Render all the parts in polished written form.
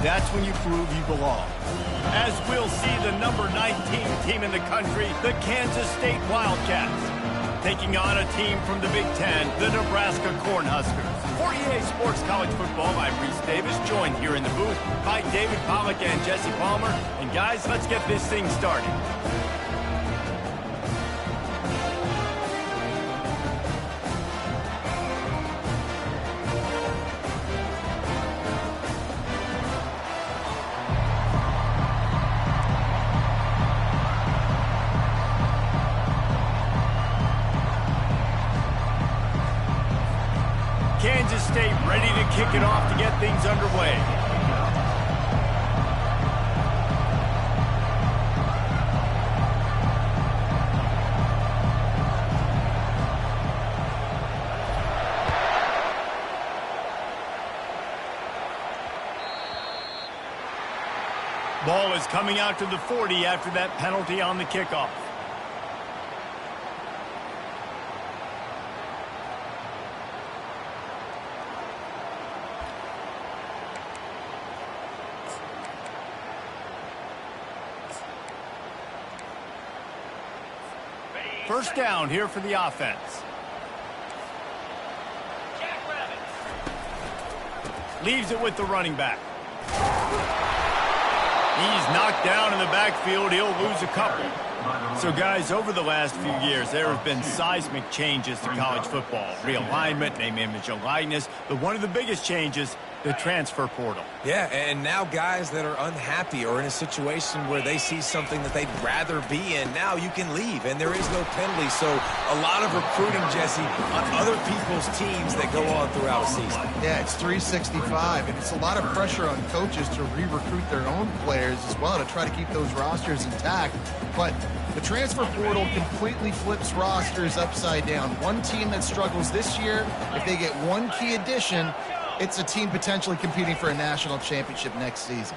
that's when you prove you belong. As we'll see the number 19 team in the country, the Kansas State Wildcats, taking on a team from the Big Ten, the Nebraska Cornhuskers. For EA Sports College Football, I'm Reese Davis, joined here in the booth by David Pollack and Jesse Palmer. And guys, let's get this thing started. Kansas State ready to kick it off to get things underway. Ball is coming out to the 40 after that penalty on the kickoff. First down here for the offense. Leaves it with the running back. He's knocked down in the backfield. He'll lose a couple. So, guys, over the last few years, there have been seismic changes to college football. Realignment, name, image, and likeness. But one of the biggest changes, the transfer portal. Yeah, and now guys that are unhappy or in a situation where they see something that they'd rather be in, now you can leave, and there is no penalty. So a lot of recruiting, Jesse, on other people's teams that go on throughout a season. Yeah, it's 365, and it's a lot of pressure on coaches to re-recruit their own players as well to try to keep those rosters intact. But the transfer portal completely flips rosters upside down. One team that struggles this year, if they get one key addition, it's a team potentially competing for a national championship next season.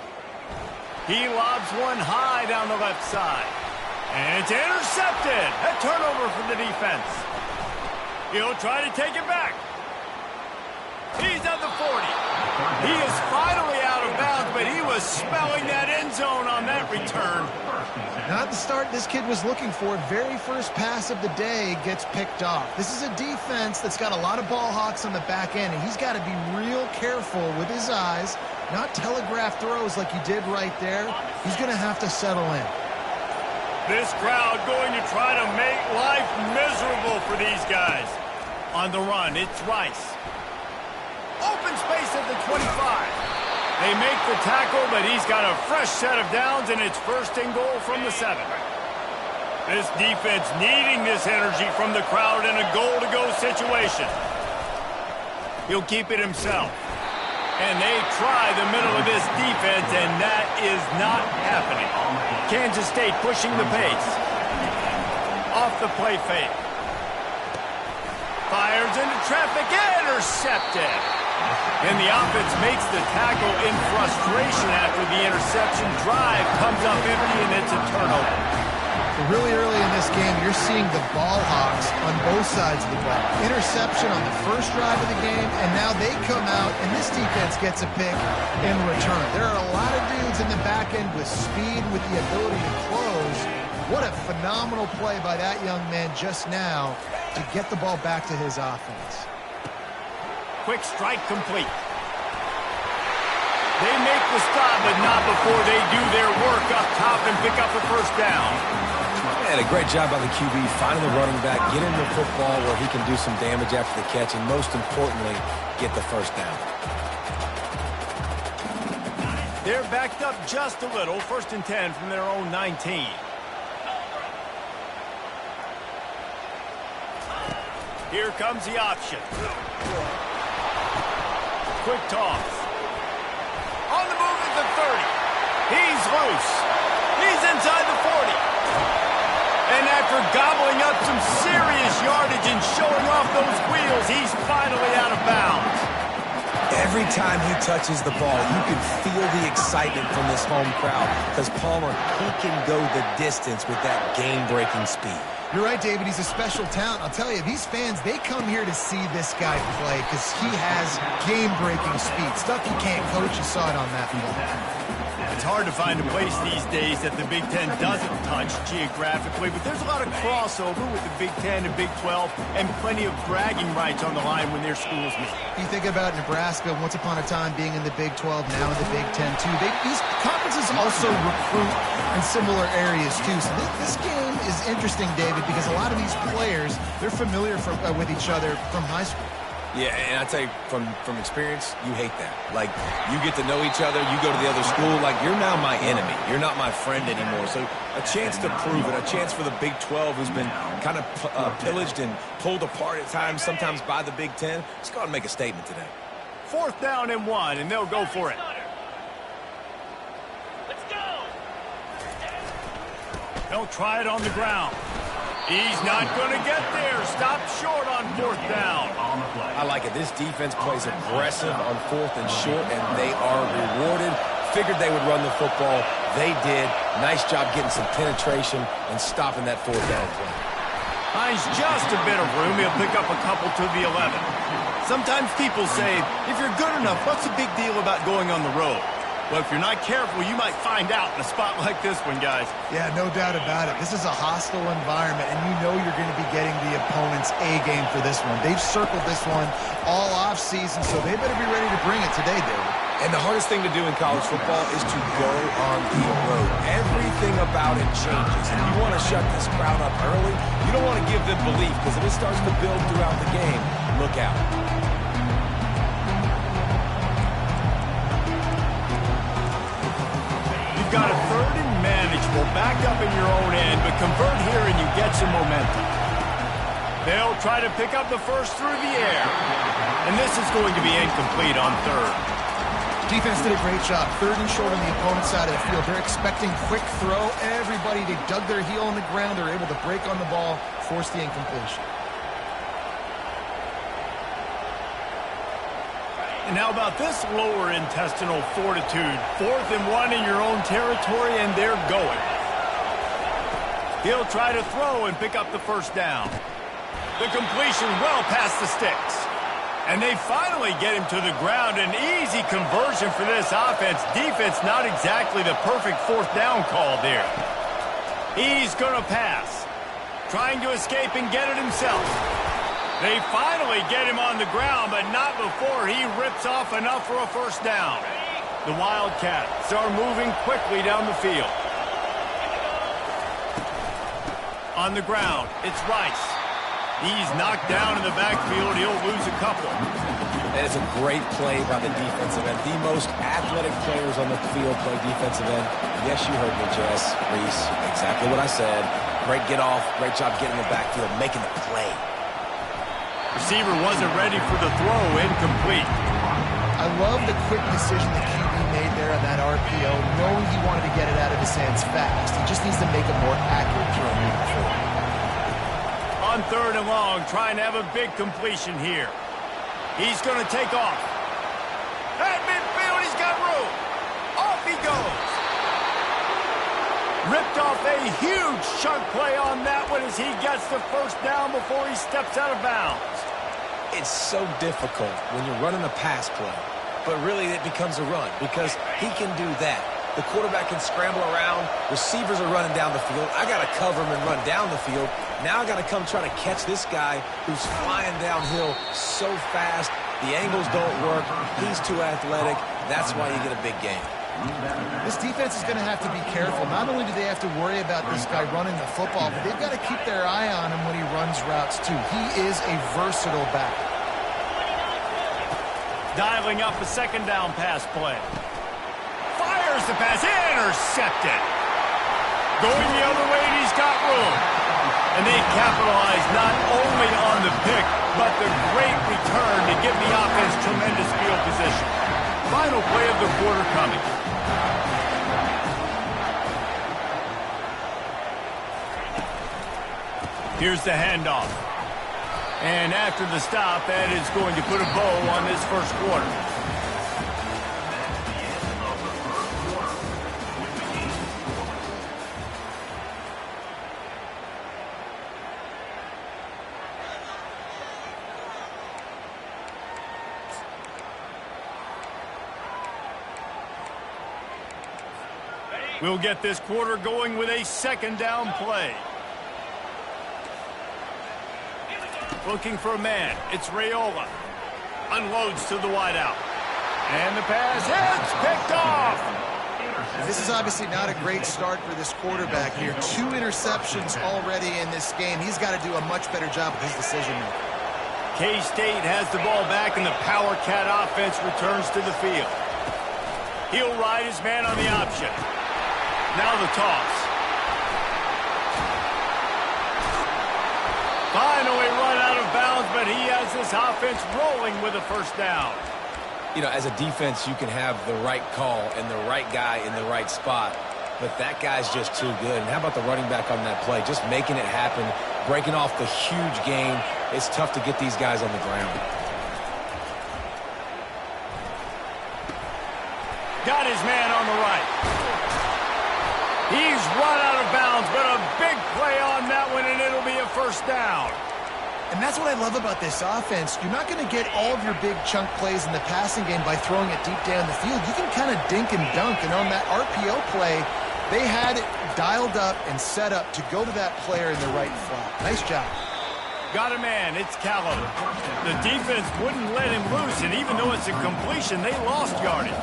He lobs one high down the left side. And it's intercepted. A turnover for the defense. He'll try to take it back. He's at the 40. He is finally out of bounds, but he was smelling that end zone on that return. Not the start this kid was looking for. Very first pass of the day gets picked off. This is a defense that's got a lot of ball hawks on the back end, and he's got to be real careful with his eyes, not telegraph throws like he did right there. He's going to have to settle in. This crowd going to try to make life miserable for these guys. On the run, it's Rice. Open space at the 25. They make the tackle, but he's got a fresh set of downs, and it's first and goal from the 7. This defense needing this energy from the crowd in a goal-to-go situation. He'll keep it himself. And they try the middle of this defense, and that is not happening. Kansas State pushing the pace. Off the play fake. Fires into traffic, intercepted. And the offense makes the tackle in frustration after the interception. Drive comes up empty, and it's a turnover. Really early in this game, you're seeing the ball hawks on both sides of the ball. Interception on the first drive of the game, and now they come out, and this defense gets a pick in return. There are a lot of dudes in the back end with speed, with the ability to close. What a phenomenal play by that young man just now to get the ball back to his offense. Quick strike complete. They make the stop, but not before they do their work up top and pick up the first down. And a great job by the QB, finding the running back, get him the football where he can do some damage after the catch, and most importantly, get the first down. They're backed up just a little. First and 10 from their own 19. Here comes the option. Quick toss. On the move at the 30. He's loose. He's inside the 40. And after gobbling up some serious yardage and showing off those wheels, he's finally out of bounds. Every time he touches the ball, you can feel the excitement from this home crowd because Palmer, he can go the distance with that game-breaking speed. You're right, David. He's a special talent. I'll tell you, these fans, they come here to see this guy play because he has game-breaking speed. Stuff you can't coach. You saw it on that ball. It's hard to find a place these days that the Big Ten doesn't touch geographically, but there's a lot of crossover with the Big Ten and Big 12 and plenty of bragging rights on the line when their schools meet. You think about Nebraska, once upon a time being in the Big 12, now in the Big 10 too. These conferences also recruit in similar areas too. So this game is interesting, David, because a lot of these players, they're familiar with each other from high school. Yeah, and I tell you, from experience, you hate that. Like, you get to know each other, you go to the other school, like, you're now my enemy. You're not my friend anymore. So a chance to prove it, a chance for the Big 12, who's been kind of pillaged and pulled apart at times, sometimes by the Big 10. Let's go out and make a statement today. 4th down and 1, and they'll go for it. Let's go. They'll try it on the ground. He's not going to get there. Stop short on 4th down. I like it. This defense plays aggressive on 4th and short, and they are rewarded. Figured they would run the football. They did. Nice job getting some penetration and stopping that 4th down play. Finds just a bit of room. He'll pick up a couple to the 11. Sometimes people say, if you're good enough, what's the big deal about going on the road? Well, if you're not careful, you might find out in a spot like this one, guys. Yeah, no doubt about it. This is a hostile environment, and you know you're going to be getting the opponent's A-game for this one. They've circled this one all off-season, so they better be ready to bring it today, David. And the hardest thing to do in college football is to go on the road. Everything about it changes. And you want to shut this crowd up early. You don't want to give them belief, because if it starts to build throughout the game, look out. You've got a 3rd and manageable, back up in your own end, but convert here and you get some momentum. They'll try to pick up the first through the air. And this is going to be incomplete on 3rd. Defense did a great job. 3rd and short on the opponent's side of the field. They're expecting quick throw. Everybody, they dug their heel on the ground. They're able to break on the ball, force the incompletion. And how about this lower intestinal fortitude? 4th and 1 in your own territory, and they're going. He'll try to throw and pick up the first down. The completion well past the sticks. And they finally get him to the ground. An easy conversion for this offense. Defense, not exactly the perfect 4th down call there. He's going to pass. Trying to escape and get it himself. They finally get him on the ground, but not before he rips off enough for a first down. The Wildcats are moving quickly down the field. On the ground, it's Rice. He's knocked down in the backfield. He'll lose a couple. That is a great play by the defensive end. The most athletic players on the field play defensive end. Yes, you heard me, Jess, Reese. Exactly what I said. Great get off. Great job getting in the backfield, making the play. Receiver wasn't ready for the throw, incomplete. I love the quick decision the QB made there on that RPO, knowing he wanted to get it out of his hands fast. He just needs to make a more accurate throw moving forward. On 3rd and long, trying to have a big completion here. He's going to take off. At midfield, he's got room. Off he goes. Ripped off a huge chunk play on that one as he gets the first down before he steps out of bounds. It's so difficult when you're running a pass play, but really it becomes a run because he can do that. The quarterback can scramble around. Receivers are running down the field. I got to cover him and run down the field. Now I got to come try to catch this guy who's flying downhill so fast. The angles don't work. He's too athletic. That's why you get a big game. This defense is going to have to be careful. Not only do they have to worry about this guy running the football, but they've got to keep their eye on him when he runs routes too. He is a versatile back. Dialing up a 2nd down pass play. Fires the pass, intercepted. Going the other way, and he's got room. And they capitalize not only on the pick, but the great return to give the offense tremendous field position. Final play of the quarter coming. Here's the handoff. And after the stop, that is going to put a bow on this first quarter. We'll get this quarter going with a second down play. Looking for a man. It's Raiola. Unloads to the wideout. And the pass hits. Picked off. This is obviously not a great start for this quarterback here. 2 interceptions already in this game. He's got to do a much better job with his decision-making. K-State has the ball back, and the Power Cat offense returns to the field. He'll ride his man on the option. Now the toss. Finally run out of bounds, but he has this offense rolling with a first down. You know, as a defense, you can have the right call and the right guy in the right spot, but that guy's just too good. And how about the running back on that play? Just making it happen, breaking off the huge gain. It's tough to get these guys on the ground. Got his man on the right. He's run out of bounds, but a big play on that one, and it'll be a first down. And that's what I love about this offense. You're not going to get all of your big chunk plays in the passing game by throwing it deep down the field. You can kind of dink and dunk, and on that RPO play, they had it dialed up and set up to go to that player in the right flat. Nice job. Got a man. It's Callow. The defense wouldn't let him loose, and even though it's a completion, they lost yardage.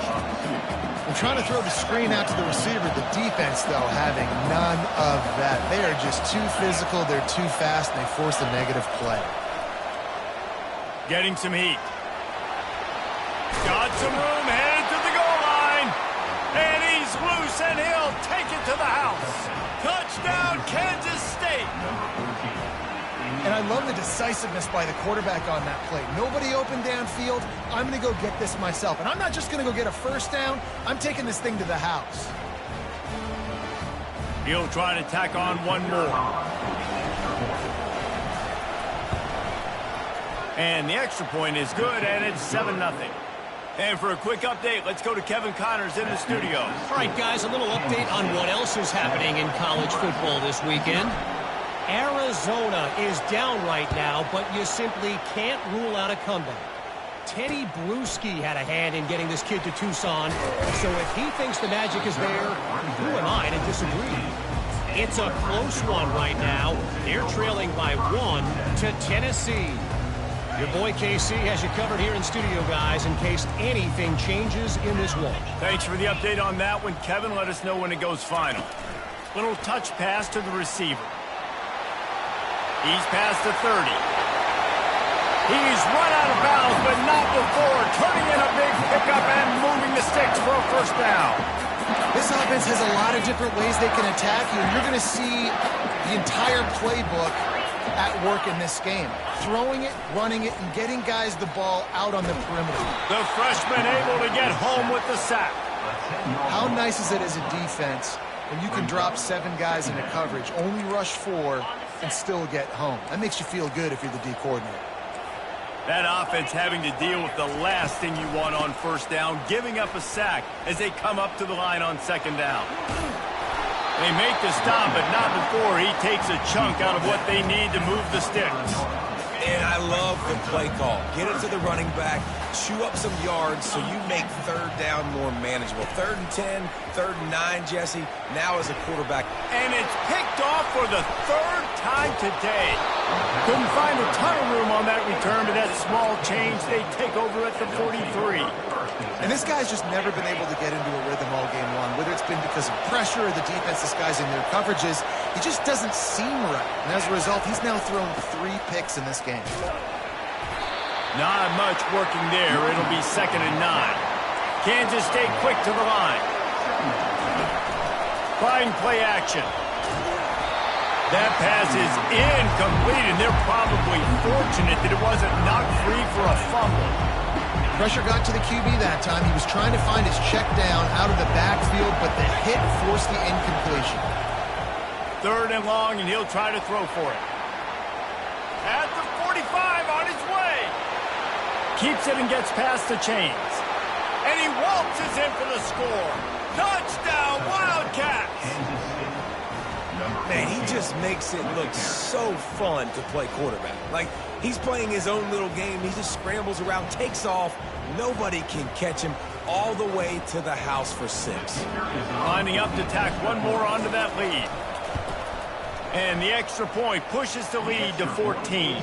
We're trying to throw the screen out to the receiver. The defense, though, having none of that. They are just too physical. They're too fast, and they force a negative play. Getting some heat. Got some room, headed to the goal line. And he's loose, and he'll take it to the house. Touchdown, Kansas State. And I love the decisiveness by the quarterback on that play. Nobody open downfield. I'm going to go get this myself. And I'm not just going to go get a first down. I'm taking this thing to the house. He'll try to tack on one more. And the extra point is good, and it's 7-0. And for a quick update, let's go to Kevin Connors in the studio. All right, guys, a little update on what else is happening in college football this weekend. Arizona is down right now, but you simply can't rule out a comeback. Teddy Bruschi had a hand in getting this kid to Tucson, so if he thinks the magic is there, who am I to disagree? It's a close one right now. They're trailing by 1 to Tennessee. Your boy KC has you covered here in studio, guys, in case anything changes in this one. Thanks for the update on that one, Kevin. Let us know when it goes final. Little touch pass to the receiver. He's past the 30. He's run out of bounds, but not before turning in a big pickup and moving the sticks for a first down. This offense has a lot of different ways they can attack you. You're going to see the entire playbook at work in this game. Throwing it, running it, and getting guys the ball out on the perimeter. The freshman able to get home with the sack. How nice is it as a defense when you can drop 7 guys into coverage, only rush 4, and still get home? That makes you feel good if you're the D coordinator. That offense having to deal with the last thing you want on first down, giving up a sack as they come up to the line on second down. They make the stop, but not before he takes a chunk out of what they need to move the sticks. And I love the play call. Get it to the running back, chew up some yards so you make third down more manageable. 3rd and 10, 3rd and 9, Jesse, now as a quarterback. And it's picked off for the 3rd time today. Couldn't find a ton of room on that return, but that small change, they take over at the 43. And this guy's just never been able to get into a rhythm all game long, whether it's been because of pressure or the defense disguising their coverages. He just doesn't seem right. And as a result, he's now thrown 3 picks in this game. Not much working there. It'll be 2nd and 9. Kansas State quick to the line. Fine play action. That pass is incomplete, and they're probably fortunate that it wasn't knocked free for a fumble. Pressure got to the QB that time. He was trying to find his check down out of the backfield, but the hit forced the incompletion. 3rd and long, and he'll try to throw for it. At the 45, on his way. Keeps it and gets past the chains. And he waltzes in for the score. Touchdown, Wildcats! Man, he just makes it look so fun to play quarterback. Like, he's playing his own little game. He just scrambles around, takes off. Nobody can catch him. all the way to the house for 6. Lining up to tack one more onto that lead. And the extra point pushes the lead to 14.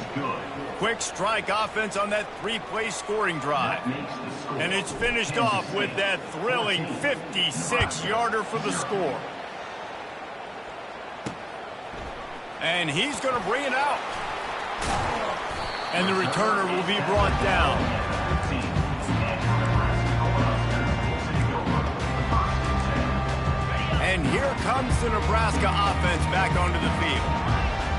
Quick strike offense on that 3-play scoring drive. And it's finished off with that thrilling 56-yarder for the score. And he's going to bring it out. And the returner will be brought down. And here comes the Nebraska offense back onto the field.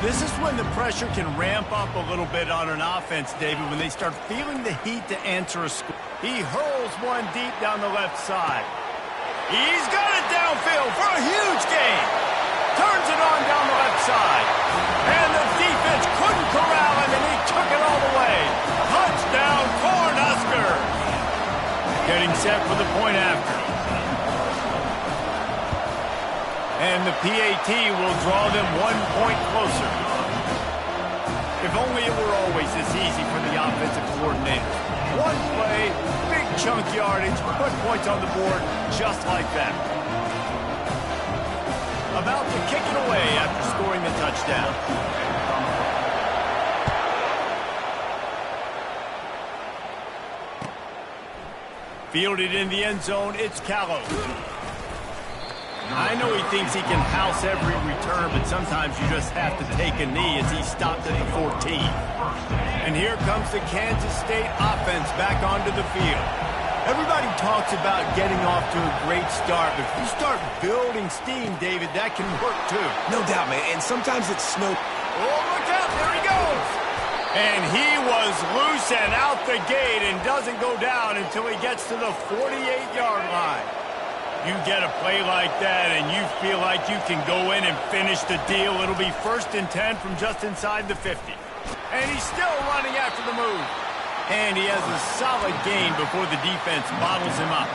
This is when the pressure can ramp up a little bit on an offense, David, when they start feeling the heat to answer a score. He hurls one deep down the left side. He's got it downfield for a huge gain. Turns it on down the left side. And the defense couldn't corral him, and he took it all the way. Touchdown, Cornhusker. Getting set for the point after. And the PAT will draw them 1 point closer. If only it were always this easy for the offensive coordinator. One play, big chunk yardage, put points on the board just like that. About to kick it away after scoring the touchdown. Fielded in the end zone, it's Callow. I know he thinks he can house every return, but sometimes you just have to take a knee as he stopped at the 14. And here comes the Kansas State offense back onto the field. Everybody talks about getting off to a great start, but if you start building steam, David, that can work too. No doubt, man, and sometimes it's snow. Oh, look out, there he goes! And he was loose and out the gate and doesn't go down until he gets to the 48-yard line. You get a play like that and you feel like you can go in and finish the deal. It'll be 1st and 10 from just inside the 50. And he's still running after the move. And he has a solid gain before the defense bottles him up.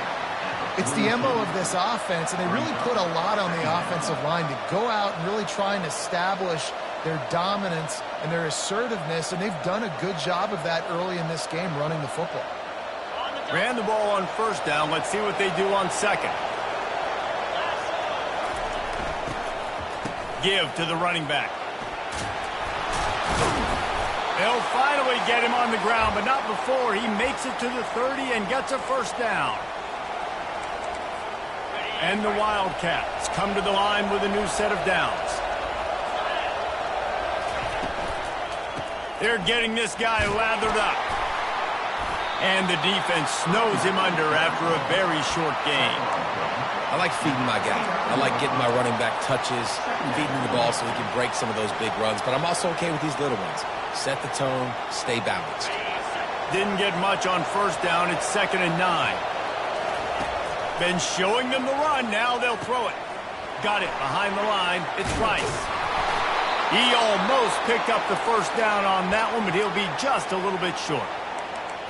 It's the MO of this offense, and they really put a lot on the offensive line to go out and really try and establish their dominance and their assertiveness, and they've done a good job of that early in this game running the football. Ran the ball on 1st down. Let's see what they do on 2nd. Give to the running back. They'll finally get him on the ground, but not before he makes it to the 30 and gets a 1st down. And the Wildcats come to the line with a new set of downs. They're getting this guy lathered up. And the defense snows him under after a very short game. I like feeding my guy. I like getting my running back touches, feeding the ball so he can break some of those big runs. But I'm also okay with these little ones. Set the tone, stay balanced. Didn't get much on 1st down. It's 2nd and 9. Been showing them the run. Now they'll throw it. Got it behind the line. It's Rice. He almost picked up the 1st down on that one, but he'll be just a little bit short.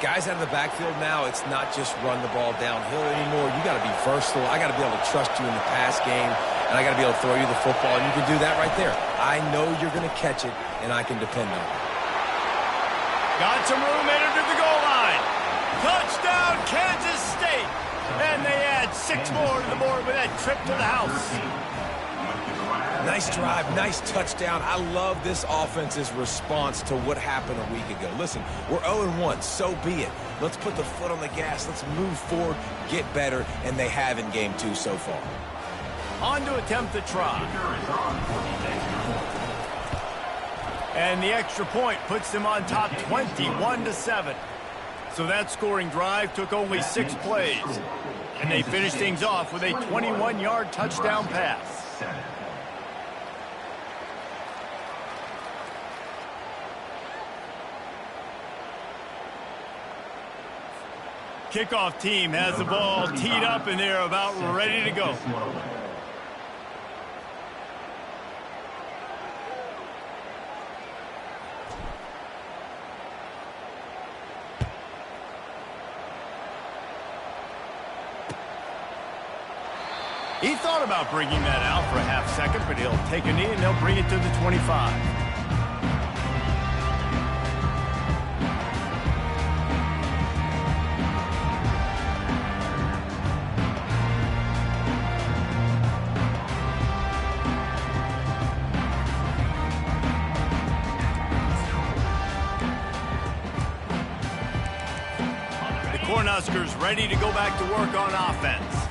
Guys out of the backfield now, it's not just run the ball downhill anymore. You got to be versatile. I got to be able to trust you in the pass game, and I got to be able to throw you the football, and you can do that right there. I know you're going to catch it, and I can depend on it. Got some room, entered to the goal line. Touchdown, Kansas State. And they add 6 more to the board with that trip to the house. Nice drive, nice touchdown. I love this offense's response to what happened a week ago. Listen, we're 0-1, so be it. Let's put the foot on the gas. Let's move forward, get better, and they have in game 2 so far. On to attempt the try. And the extra point puts them on top 21-7. So that scoring drive took only 6 plays. And they finished things off with a 21-yard touchdown pass. Kickoff team has the ball teed up, and they're about ready to go. He thought about bringing that out for a half second, but he'll take a knee and they'll bring it to the 25. playmakers ready to go back to work on offense.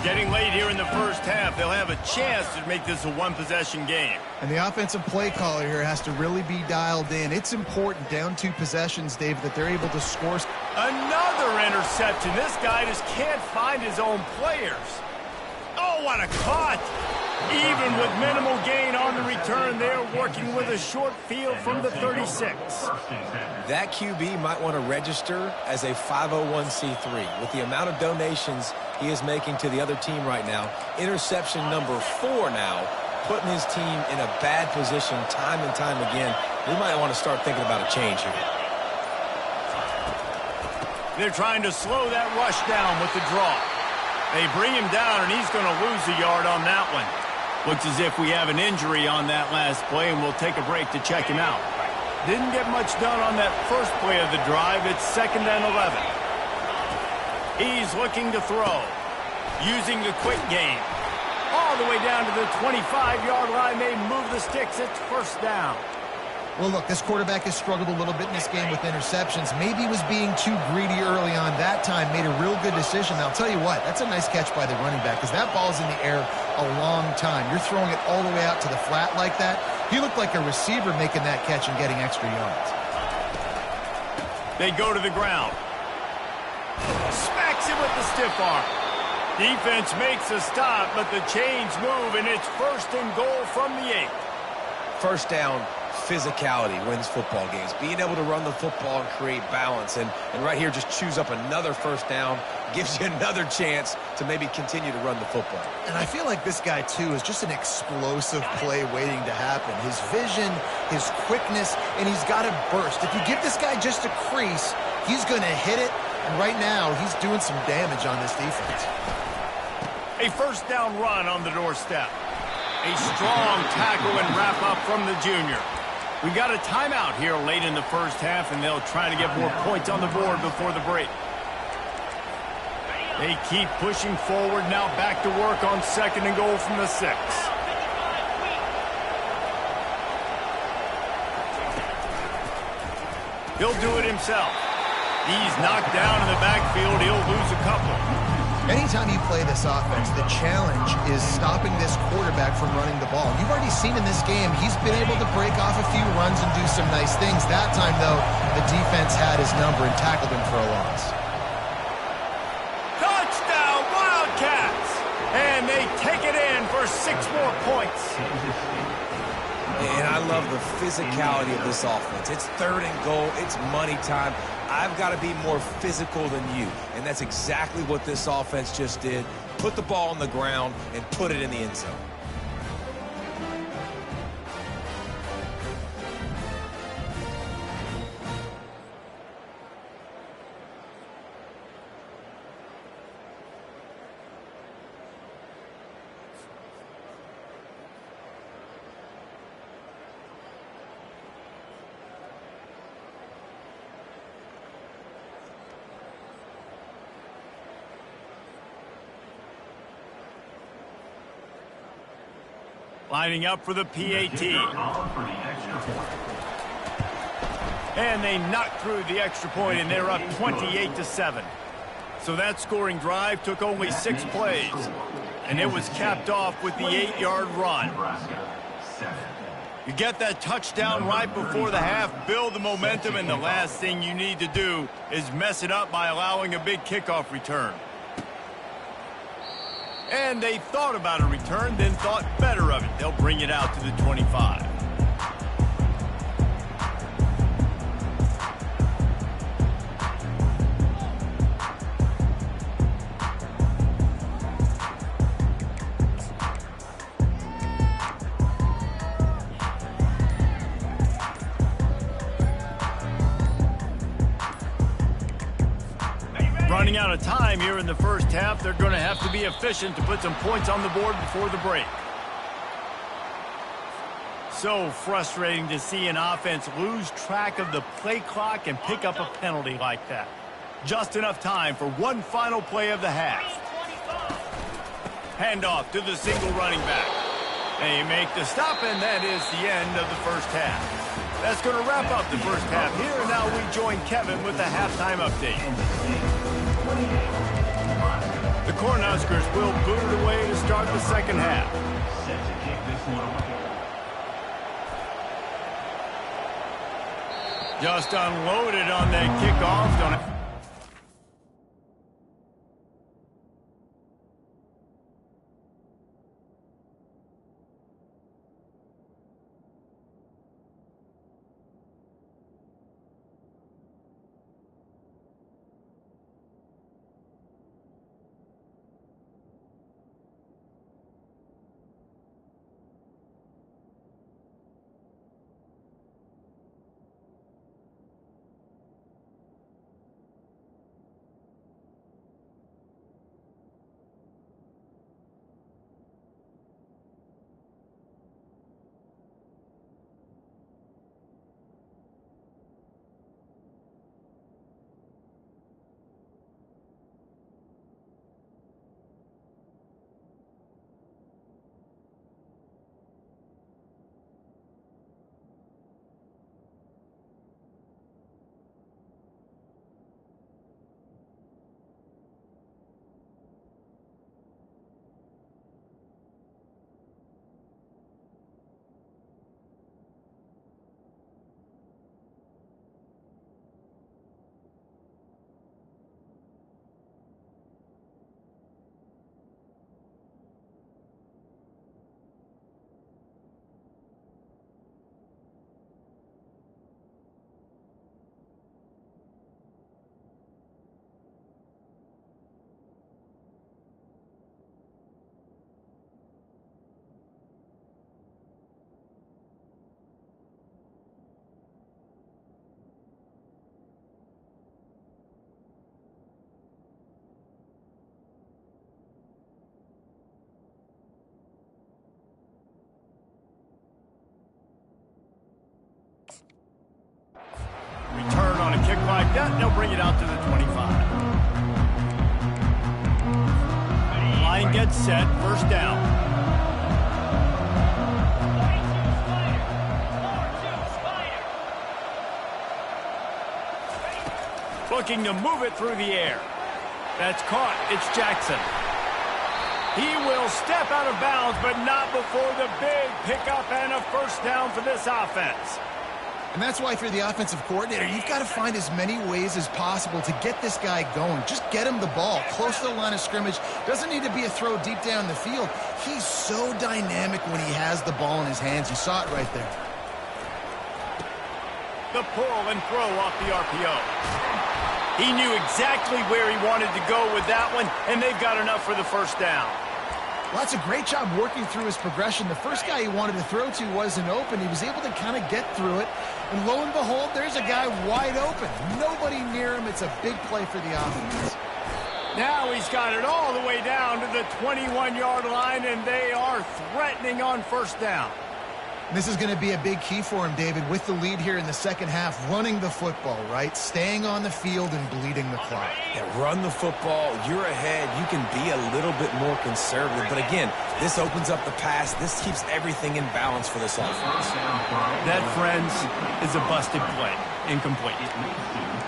Getting late here in the first half, they'll have a chance to make this a one-possession game. And the offensive play caller here has to really be dialed in. It's important, down 2 possessions, Dave, that they're able to score. Another interception. This guy just can't find his own players. Oh, what a caught. Even with minimal gain on the return, they're working with a short field from the 36. That QB might want to register as a 501c3. With the amount of donations he is making to the other team right now, interception number 4 now, putting his team in a bad position time and time again. We might want to start thinking about a change here. They're trying to slow that rush down with the draw. They bring him down, and he's going to lose a yard on that one. Looks as if we have an injury on that last play, and we'll take a break to check him out. Didn't get much done on that first play of the drive. It's 2nd and 11. He's looking to throw, using the quick game. All the way down to the 25-yard line. They move the sticks. It's 1st down. Well, look, this quarterback has struggled a little bit in this game with interceptions. Maybe he was being too greedy early on. That time made a real good decision. Now, I'll tell you what, that's a nice catch by the running back because that ball's in the air a long time. You're throwing it all the way out to the flat like that. He looked like a receiver making that catch and getting extra yards. They go to the ground. Smacks him with the stiff arm. Defense makes a stop, but the chains move, and it's 1st and goal from the 8. First down, physicality wins football games. Being able to run the football and create balance. And right here, just choose up another 1st down. Gives you another chance to maybe continue to run the football. And I feel like this guy, too, is just an explosive play waiting to happen. His vision, his quickness, and he's got to burst. If you give this guy just a crease, he's going to hit it. And right now, he's doing some damage on this defense. A 1st down run on the doorstep. A strong tackle and wrap-up from the junior. We got a timeout here late in the first half, and they'll try to get more points on the board before the break. They keep pushing forward, now back to work on 2nd and goal from the 6. He'll do it himself. He's knocked down in the backfield. He'll lose a couple. Anytime you play this offense, the challenge is stopping this quarterback from running the ball. You've already seen in this game, he's been able to break off a few runs and do some nice things. That time, though, the defense had his number and tackled him for a loss. Touchdown, Wildcats! And they take it in for 6 more points. And I love the physicality of this offense. It's 3rd and goal. It's money time. I've got to be more physical than you. And that's exactly what this offense just did. Put the ball on the ground and put it in the end zone. Lining up for the PAT. And they knock through the extra point, and they're up 28-7. So that scoring drive took only 6 plays. And it was capped off with the 8-yard run. You get that touchdown right before the half, build the momentum, and the last thing you need to do is mess it up by allowing a big kickoff return. And they thought about a return, then thought better of it. They'll bring it out to the 25. Running out of time here in the first half. They're going to have to be efficient to put some points on the board before the break. So frustrating to see an offense lose track of the play clock and pick up a penalty like that. Just enough time for one final play of the half. Handoff to the single running back. They make the stop, and that is the end of the first half. That's going to wrap up the first half here. Now we join Kevin with the halftime update. The Cornhuskers will boot it away to start the second half. Just unloaded on that kickoff. Return on a kick like that, they'll bring it out to the 25. Line gets set, first down. Looking to move it through the air. That's caught, it's Jackson. He will step out of bounds, but not before the big pickup and a first down for this offense. And that's why if you're the offensive coordinator, you've got to find as many ways as possible to get this guy going. Just get him the ball close to the line of scrimmage. Doesn't need to be a throw deep down the field. He's so dynamic when he has the ball in his hands. You saw it right there. The pull and throw off the RPO. He knew exactly where he wanted to go with that one, and they've got enough for the first down. Well, that's a great job working through his progression. The first guy he wanted to throw to wasn't open. He was able to kind of get through it. And lo and behold, there's a guy wide open. Nobody near him. It's a big play for the offense. Now he's got it all the way down to the 21-yard line, and they are threatening on first down. This is going to be a big key for him, David, with the lead here in the second half, running the football, right? Staying on the field and bleeding the clock. Yeah, run the football. You're ahead. You can be a little bit more conservative. But again, this opens up the pass. This keeps everything in balance for this offense. That, friends, is a busted play. Incomplete.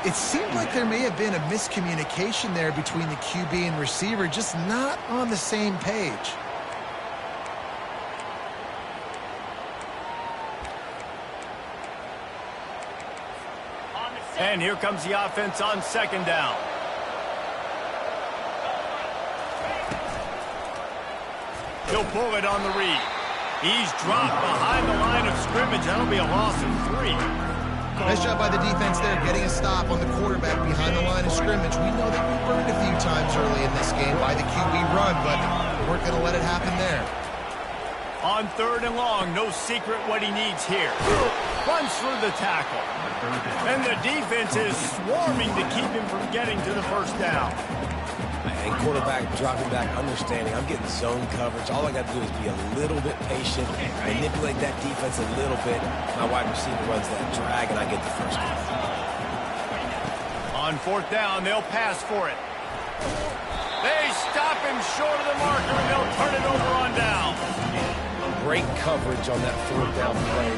It seemed like there may have been a miscommunication there between the QB and receiver, just not on the same page. And here comes the offense on second down. He'll pull it on the read. He's dropped behind the line of scrimmage. That'll be a loss of 3. Nice job by the defense there, getting a stop on the quarterback behind the line of scrimmage. We know that we burned a few times early in this game by the QB run, but we weren't going to let it happen there. On third and long, no secret what he needs here. Runs through the tackle. And the defense is swarming to keep him from getting to the first down. And quarterback dropping back, understanding I'm getting zone coverage. All I got to do is be a little bit patient, manipulate that defense a little bit. My wide receiver runs that drag, and I get the first down. On fourth down, they'll pass for it. They stop him short of the marker, and they'll turn it over on down. great coverage on that fourth down play.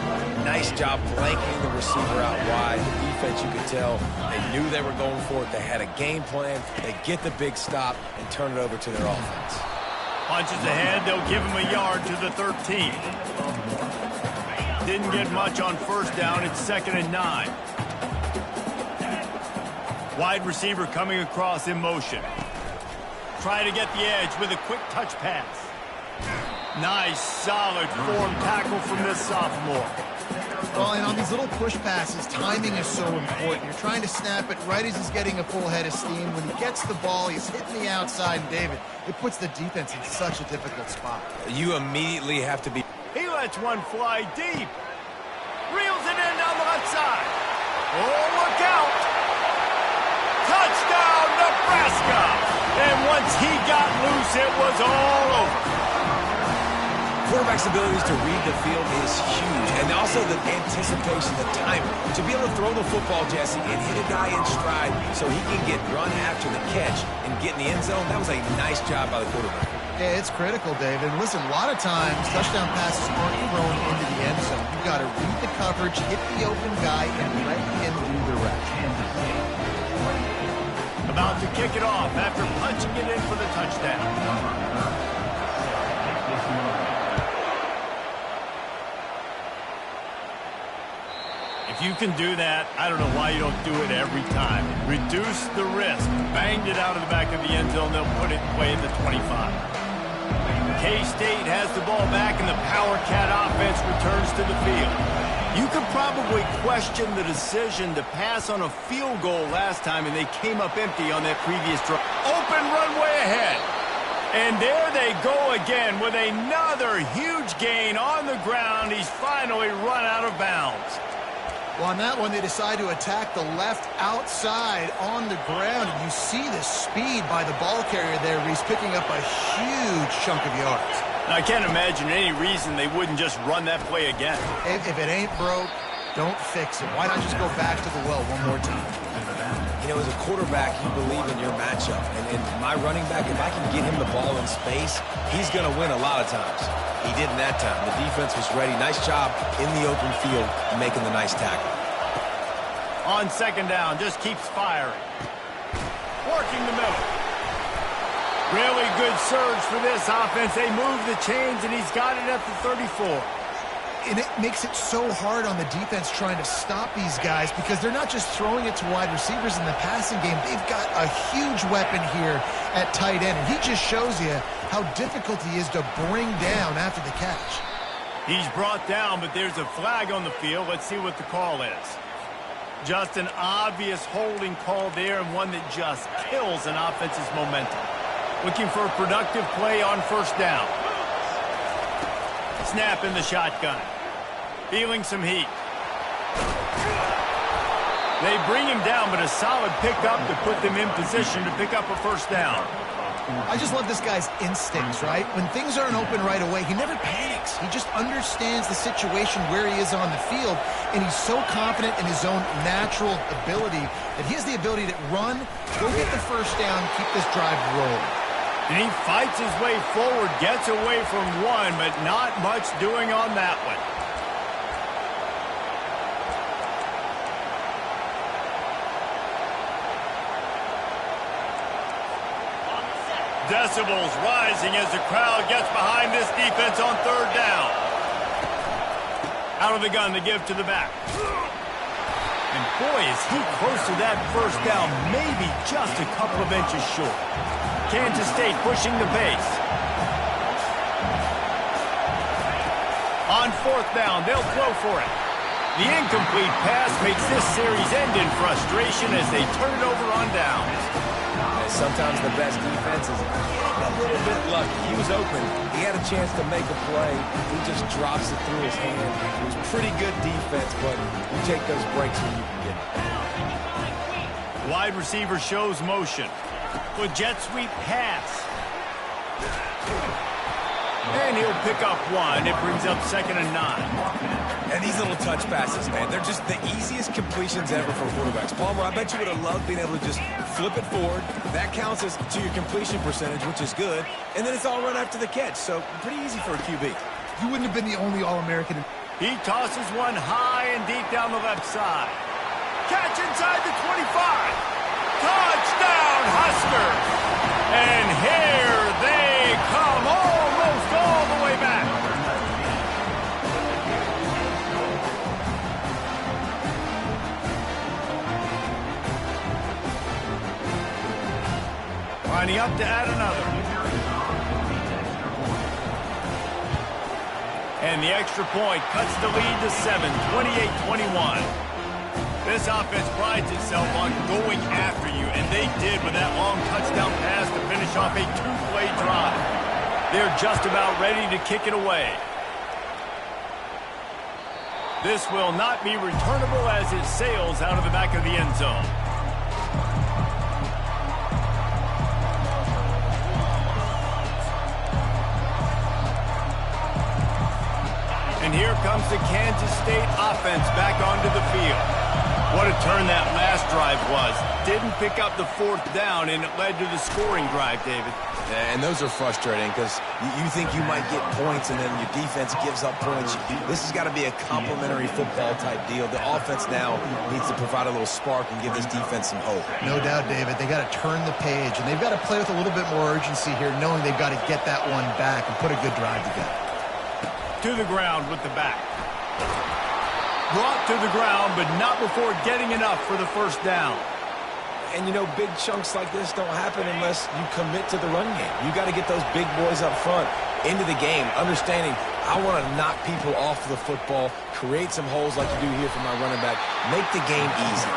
Nice job blanking the receiver out wide. The defense, you could tell, they knew they were going for it. They had a game plan. They get the big stop and turn it over to their offense. Punches ahead, they'll give him a yard to the 13. Didn't get much on first down. It's 2nd and 9. Wide receiver coming across in motion. Try to get the edge with a quick touch pass. Nice, solid form tackle from this sophomore. Well, and on these little push passes, timing is so important. You're trying to snap it right as he's getting a full head of steam. When he gets the ball, he's hitting the outside, and David, it puts the defense in such a difficult spot. You immediately have to be... He lets one fly deep. Reels it in down the left side. Oh, look out. Touchdown, Nebraska. And once he got loose, it was all over. Quarterback's abilities to read the field is huge. And also the anticipation, the timing. To be able to throw the football, Jesse, and hit a guy in stride so he can get run after the catch and get in the end zone, that was a nice job by the quarterback. Yeah, it's critical, David. Listen, a lot of times, touchdown passes aren't thrown into the end zone. You've got to read the coverage, hit the open guy, and let him do the rest. About to kick it off after punching it in for the touchdown. If you can do that, I don't know why you don't do it every time. Reduce the risk. Banged it out of the back of the end zone. They'll put it away at the 25. K-State has the ball back, and the Power Cat offense returns to the field. You could probably question the decision to pass on a field goal last time, and they came up empty on that previous drive. Open runway ahead. And there they go again with another huge gain on the ground. He's finally run out of bounds. Well, on that one, they decide to attack the left outside on the ground. And you see the speed by the ball carrier there. He's picking up a huge chunk of yards. Now, I can't imagine any reason they wouldn't just run that play again. If it ain't broke, don't fix it. Why not just go back to the well one more time? You know, as a quarterback, you believe in your matchup. And my running back, if I can get him the ball in space, he's going to win a lot of times. He did in that time. The defense was ready. Nice job in the open field making the nice tackle. On 2nd down, just keeps firing. Working the middle. Really good surge for this offense. They move the chains, and he's got it at the 34. And it makes it so hard on the defense trying to stop these guys because they're not just throwing it to wide receivers in the passing game. They've got a huge weapon here at tight end, and he just shows you how difficult he is to bring down after the catch. He's brought down, but there's a flag on the field. Let's see what the call is. Just an obvious holding call there, and one that just kills an offense's momentum. Looking for a productive play on 1st down. Snap in the shotgun. Feeling some heat. They bring him down, but a solid pickup to put them in position to pick up a 1st down. I just love this guy's instincts, right? When things aren't open right away, he never panics. He just understands the situation where he is on the field, and he's so confident in his own natural ability that he has the ability to run, go get the 1st down, keep this drive rolling. And he fights his way forward, gets away from one, but not much doing on that one. Decibels rising as the crowd gets behind this defense on 3rd down. Out of the gun to give to the back. And boy, is he close to that 1st down, maybe just a couple of inches short. Kansas State pushing the pace. On 4th down, they'll throw for it. The incomplete pass makes this series end in frustration as they turn it over on downs. And sometimes the best defense is a little bit lucky. He was open. He had a chance to make a play. He just drops it through his hand. It was pretty good defense, but you take those breaks when you can get it. Wide receiver shows motion. With jet sweep pass. And he'll pick up one. It brings up 2nd and 9. And these little touch passes, man, they're just the easiest completions ever for quarterbacks. Palmer, I bet you would have loved being able to just flip it forward. That counts to your completion percentage, which is good. And then it's all run after the catch, so pretty easy for a QB. You wouldn't have been the only All-American. He tosses one high and deep down the left side. Catch inside the 25. Touchdown, Huskers! And here they come, almost all the way back. Lining up to add another. And the extra point cuts the lead to 7, 28-21. This offense prides itself on going after you, and they did with that long touchdown pass to finish off a two-play drive. They're just about ready to kick it away. This will not be returnable as it sails out of the back of the end zone. And here comes the Kansas State offense back onto the field. What a turn that last drive was. Didn't pick up the fourth down, and it led to the scoring drive, David. Yeah, and those are frustrating because you think you might get points, and then your defense gives up points. This has got to be a complementary football-type deal. The offense now needs to provide a little spark and give this defense some hope. No doubt, David. They got to turn the page, and they've got to play with a little bit more urgency here, knowing they've got to get that one back and put a good drive together. To the ground with the back. Brought to the ground, but not before getting enough for the first down. And, you know, big chunks like this don't happen unless you commit to the run game. You got to get those big boys up front into the game, understanding I want to knock people off the football, create some holes like you do here for my running back, make the game easy.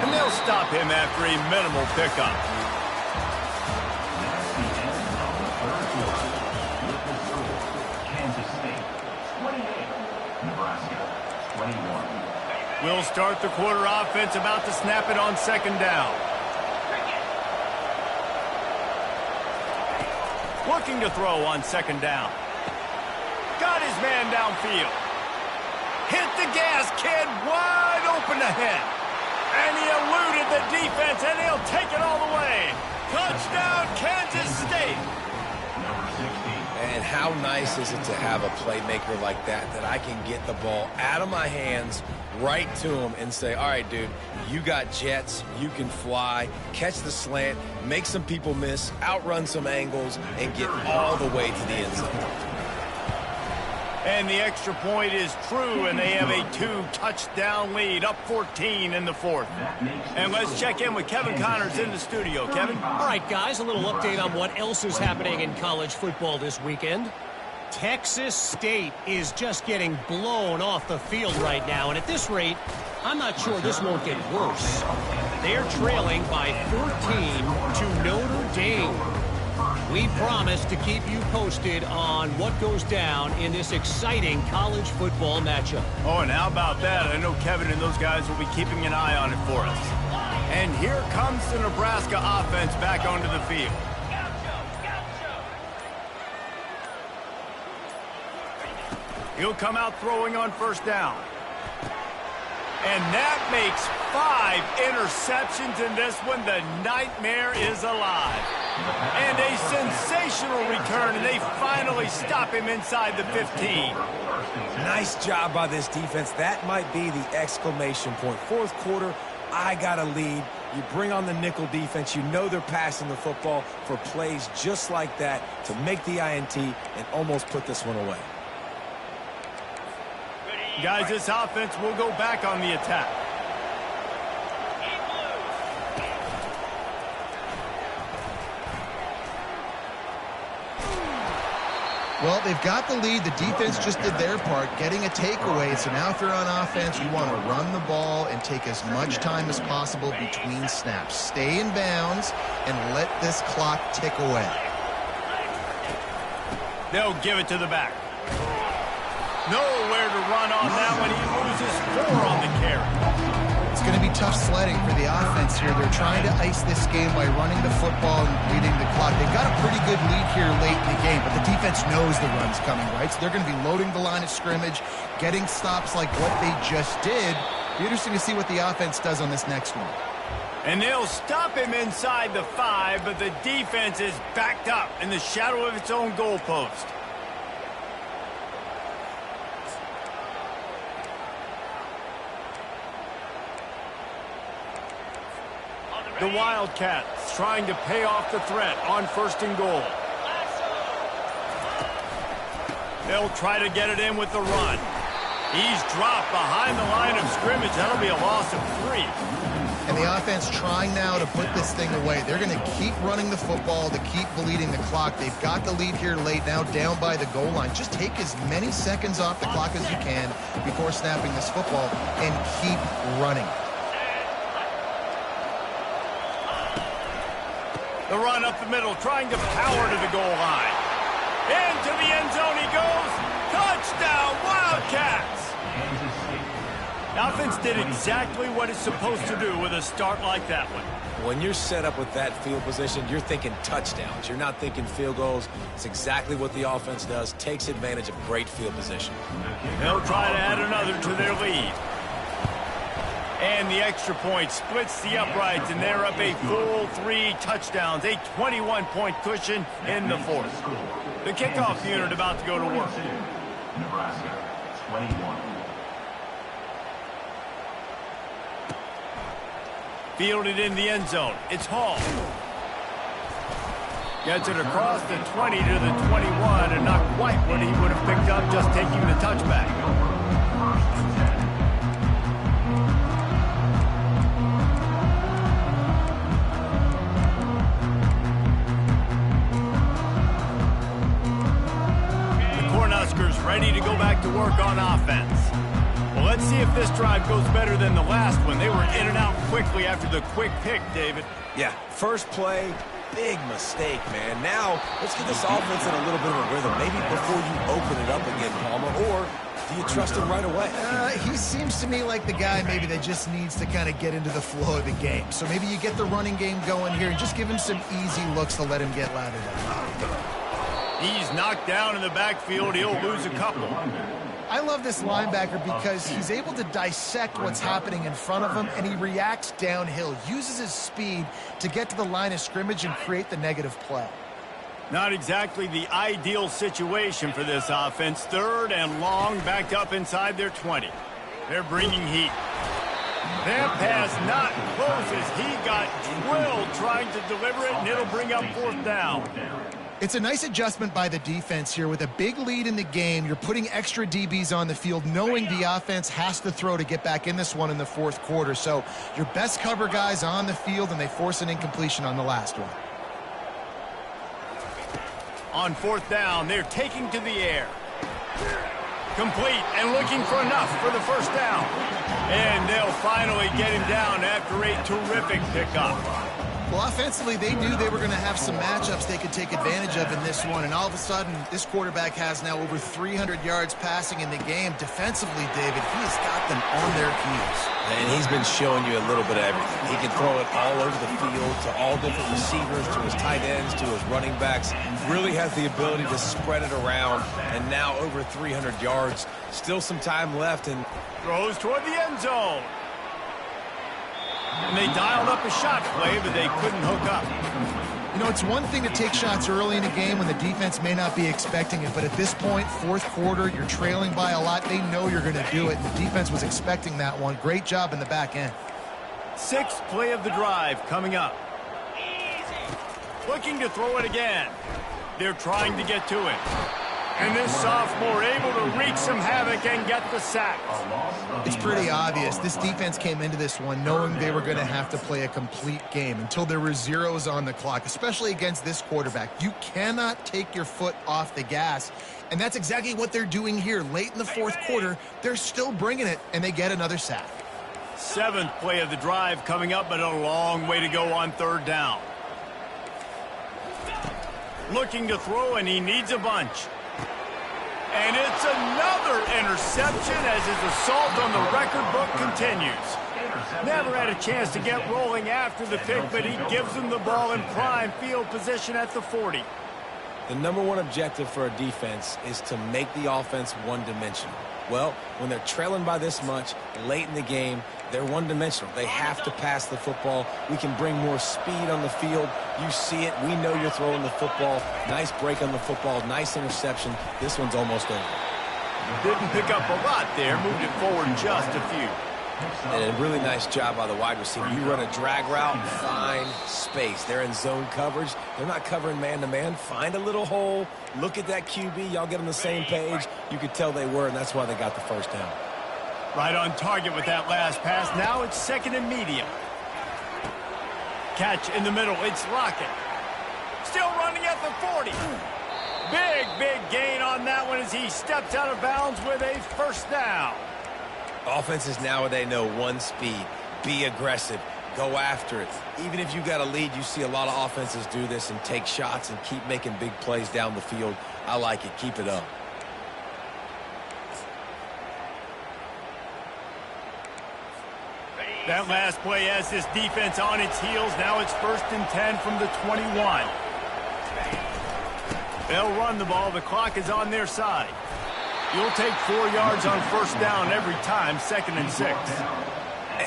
And they'll stop him after a minimal pickup. We'll start the quarter offense, about to snap it on second down. Looking to throw on second down. Got his man downfield. Hit the gas, kid, wide open ahead. And he eluded the defense, and he'll take it all the way. Touchdown, Kansas State. And how nice is it to have a playmaker like that I can get the ball out of my hands right to him and say, all right, dude, you got jets, you can fly, catch the slant, make some people miss, outrun some angles, and get all the way to the end zone. And the extra point is true, and they have a 2-touchdown lead, up 14 in the fourth. And let's check in with Kevin Connors in the studio. Kevin? All right, guys, a little update on what else is happening in college football this weekend. Texas State is just getting blown off the field right now, and at this rate, I'm not sure this won't get worse. They're trailing by 14 to Notre Dame. We promise to keep you posted on what goes down in this exciting college football matchup. Oh, and how about that? I know Kevin and those guys will be keeping an eye on it for us. And here comes the Nebraska offense back onto the field. He'll come out throwing on first down. And that makes 5 interceptions in this one. The nightmare is alive. And a sensational return, and they finally stop him inside the 15. Nice job by this defense. That might be the exclamation point. Fourth quarter, I got a lead. You bring on the nickel defense. You know they're passing the football for plays just like that to make the INT and almost put this one away. Guys, this offense will go back on the attack. Well, they've got the lead. The defense just did their part, getting a takeaway. So now if you're on offense, you want to run the ball and take as much time as possible between snaps. Stay in bounds and let this clock tick away. They'll give it to the back. Nowhere to run on that one. He loses 4 on the carry. It's going to be tough sledding for the offense here. They're trying to ice this game by running the football and leading the clock. They've got a pretty good lead here late in the game, but the defense knows the run's coming, right? So they're going to be loading the line of scrimmage, getting stops like what they just did. Be interesting to see what the offense does on this next one. And they'll stop him inside the 5, but the defense is backed up in the shadow of its own goalpost. The Wildcats trying to pay off the threat on 1st and goal. They'll try to get it in with the run. He's dropped behind the line of scrimmage. That'll be a loss of 3. And the offense trying now to put this thing away. They're going to keep running the football to keep bleeding the clock. They've got the lead here late, now down by the goal line. Just take as many seconds off the clock as you can before snapping this football and keep running. The run up the middle, trying to power to the goal line. Into the end zone he goes. Touchdown, Wildcats! The offense did exactly what it's supposed to do with a start like that one. When you're set up with that field position, you're thinking touchdowns. You're not thinking field goals. It's exactly what the offense does. Takes advantage of great field position. They'll try to add another to their lead. And the extra point splits the uprights, and they're up a full 3 touchdowns. A 21-point cushion in the 4th. The kickoff unit about to go to work. Nebraska, 21. Fielded in the end zone. It's Hall. Gets it across the 20 to the 21, and not quite what he would have picked up just taking the touchback. The Cornhuskers ready to go back to work on offense. Well, let's see if this drive goes better than the last one. They were in and out quickly after the quick pick, David. Yeah, first play, big mistake, man. Now, let's get this offense in a little bit of a rhythm. Maybe before you open it up again, Palmer, or do you trust him right away? He seems to me like the guy maybe that just needs to kind of get into the flow of the game. So maybe you get the running game going here and just give him some easy looks to let him get lathered up. He's knocked down in the backfield. He'll lose a couple. I love this linebacker because he's able to dissect what's happening in front of him, and he reacts downhill, uses his speed to get to the line of scrimmage and create the negative play. Not exactly the ideal situation for this offense. 3rd and long, backed up inside their 20. They're bringing heat. That pass not close as he got drilled trying to deliver it, and it'll bring up 4th down. It's a nice adjustment by the defense here. With a big lead in the game, you're putting extra DBs on the field, knowing the offense has to throw to get back in this one in the 4th quarter. So your best cover guys on the field, and they force an incompletion on the last one. On 4th down, they're taking to the air. Complete and looking for enough for the 1st down. And they'll finally get him down after a terrific pickup. Well, offensively, they knew they were going to have some matchups they could take advantage of in this one, and all of a sudden, this quarterback has now over 300 yards passing in the game. Defensively, David, he has got them on their heels. And he's been showing you a little bit of everything. He can throw it all over the field to all different receivers, to his tight ends, to his running backs. Really has the ability to spread it around, and now over 300 yards. Still some time left, and throws toward the end zone. And they dialed up a shot play, but they couldn't hook up. You know, it's one thing to take shots early in a game when the defense may not be expecting it, but at this point, 4th quarter, you're trailing by a lot. They know you're going to do it, and the defense was expecting that one. Great job in the back end. 6th play of the drive coming up. Looking to throw it again. They're trying to get to it. And this sophomore able to wreak some havoc and get the sack. It's pretty obvious. This defense came into this one knowing they were going to have to play a complete game until there were zeros on the clock, especially against this quarterback. You cannot take your foot off the gas, and that's exactly what they're doing here. Late in the 4th quarter, they're still bringing it, and they get another sack. 7th play of the drive coming up, but a long way to go on 3rd down. Looking to throw, and he needs a bunch. And it's another interception as his assault on the record book continues. Never had a chance to get rolling after the pick, but he gives them the ball in prime field position at the 40. The #1 objective for a defense is to make the offense one-dimensional. Well, when they're trailing by this much late in the game, they're one-dimensional. They have to pass the football. We can bring more speed on the field. You see it. We know you're throwing the football. Nice break on the football. Nice interception. This one's almost over. Didn't pick up a lot there. Moved it forward just a few. And a really nice job by the wide receiver. You run a drag route, find space. They're in zone coverage. They're not covering man-to-man. Find a little hole. Look at that QB. Y'all get on the same page. You could tell they were, and that's why they got the first down. Right on target with that last pass. Now it's second and medium. Catch in the middle. It's Lockett. Still running at the 40. Big gain on that one as he steps out of bounds with a first down. Offenses nowadays know one speed. Be aggressive. Go after it. Even if you got a lead, you see a lot of offenses do this and take shots and keep making big plays down the field. I like it. Keep it up. That last play has this defense on its heels. Now it's 1st and 10 from the 21. They'll run the ball. The clock is on their side. You'll take 4 yards on first down every time, 2nd and 6.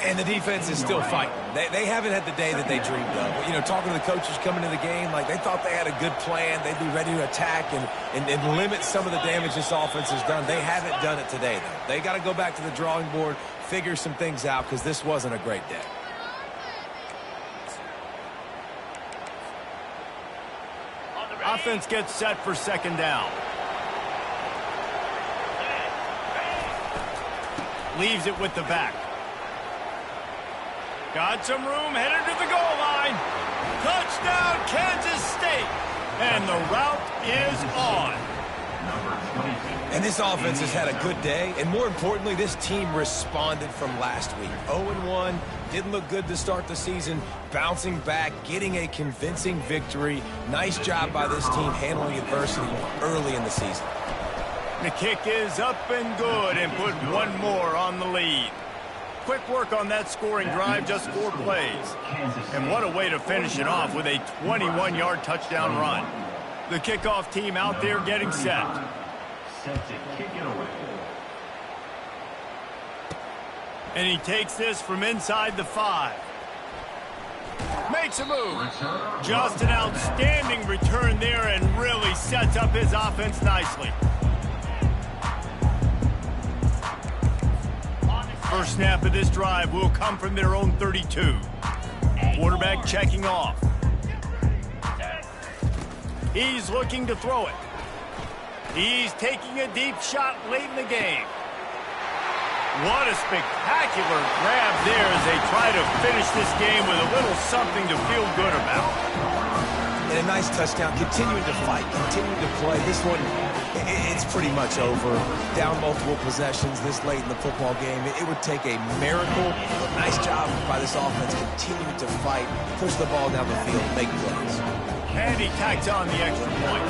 And the defense is still fighting. They haven't had the day that they dreamed of. You know, talking to the coaches coming into the game, like they thought they had a good plan. They'd be ready to attack and limit some of the damage this offense has done. They haven't done it today, though. They got to go back to the drawing board, figure some things out, because this wasn't a great day. Offense gets set for 2nd down. Leaves it with the back. Got some room, headed to the goal line. Touchdown, Kansas State. And the route is on. And this offense has had a good day, and more importantly, this team responded from last week. 0-1, didn't look good to start the season, bouncing back, getting a convincing victory. Nice job by this team handling adversity early in the season. The kick is up and good, and put one more on the lead. Quick work on that scoring drive, just 4 plays. And what a way to finish it off with a 21-yard touchdown run. The kickoff team out there getting set. Set to kick it away. And he takes this from inside the 5. Makes a move. Just an outstanding return there and really sets up his offense nicely. First snap of this drive will come from their own 32. Quarterback checking off. He's looking to throw it. He's taking a deep shot late in the game. What a spectacular grab there as they try to finish this game with a little something to feel good about. And a nice touchdown, continuing to fight, continuing to play. This one, it's pretty much over. Down multiple possessions this late in the football game. It would take a miracle, but nice job by this offense continuing to fight, push the ball down the field, make plays. And he tacks on the extra point.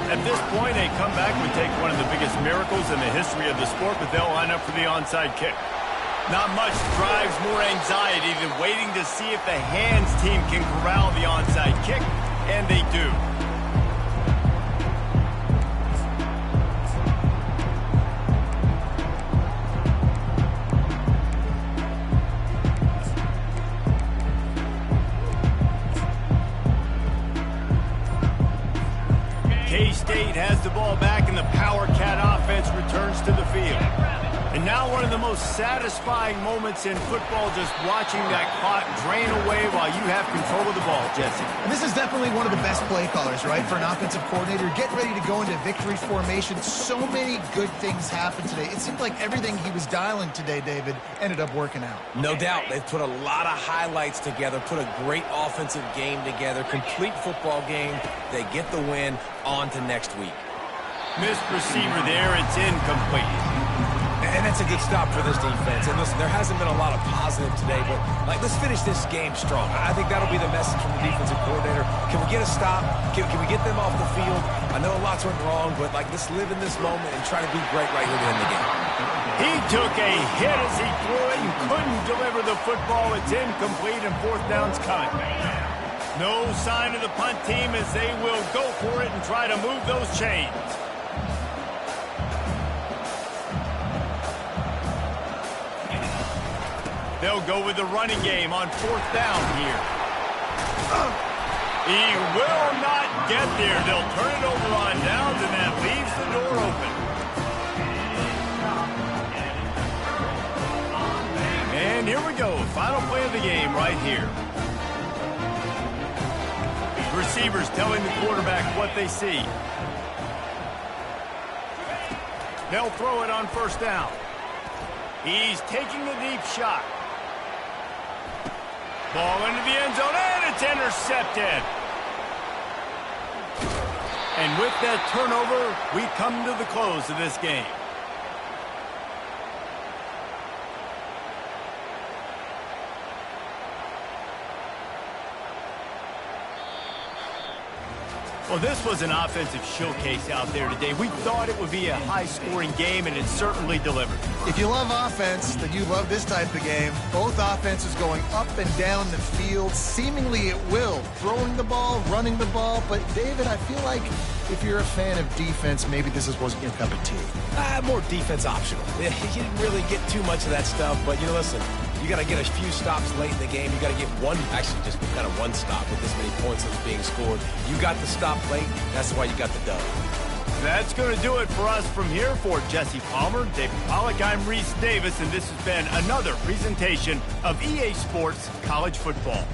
At this point, a comeback would take one of the biggest miracles in the history of the sport, but they'll line up for the onside kick. Not much drives more anxiety than waiting to see if the hands team can corral the onside kick, and they do. K-State has the ball back, and the Power Cat offense returns to the field. And now one of the most satisfying moments in football, just watching that clock drain away while you have control of the ball, Jesse. And this is definitely one of the best play callers, right, for an offensive coordinator. Get ready to go into victory formation. So many good things happened today. It seemed like everything he was dialing today, David, ended up working out. No doubt. They've put a lot of highlights together, put a great offensive game together, complete football game. They get the win. On to next week. Missed receiver there. It's incomplete. And that's a good stop for this defense. And listen, there hasn't been a lot of positive today, but let's finish this game strong. I think that'll be the message from the defensive coordinator. Can we get a stop? Can we get them off the field? I know lots went wrong, but let's live in this moment and try to be great right here to end the game. He took a hit as he threw it and couldn't deliver the football. It's incomplete, and 4th down's coming. No sign of the punt team as they will go for it and try to move those chains. They'll go with the running game on 4th down here. He will not get there. They'll turn it over on downs, and that leaves the door open. And right here. Receivers telling the quarterback what they see. They'll throw it on first down. He's taking the deep shot. Ball into the end zone, and it's intercepted. And with that turnover, we come to the close of this game. Well, this was an offensive showcase out there today. We thought it would be a high-scoring game, and it certainly delivered. If you love offense, then you love this type of game. Both offenses going up and down the field, seemingly at will. Throwing the ball, running the ball. But, David, I feel like if you're a fan of defense, maybe this wasn't your cup of tea. More defense optional. You didn't really get too much of that stuff, but, listen, you got to get a few stops late in the game. You got to get actually just kind of one stop with this many points that was being scored. You got the stop late. That's why you got the dub. That's going to do it for us from here. For Jesse Palmer, David Pollack, I'm Reese Davis, and this has been another presentation of EA Sports College Football.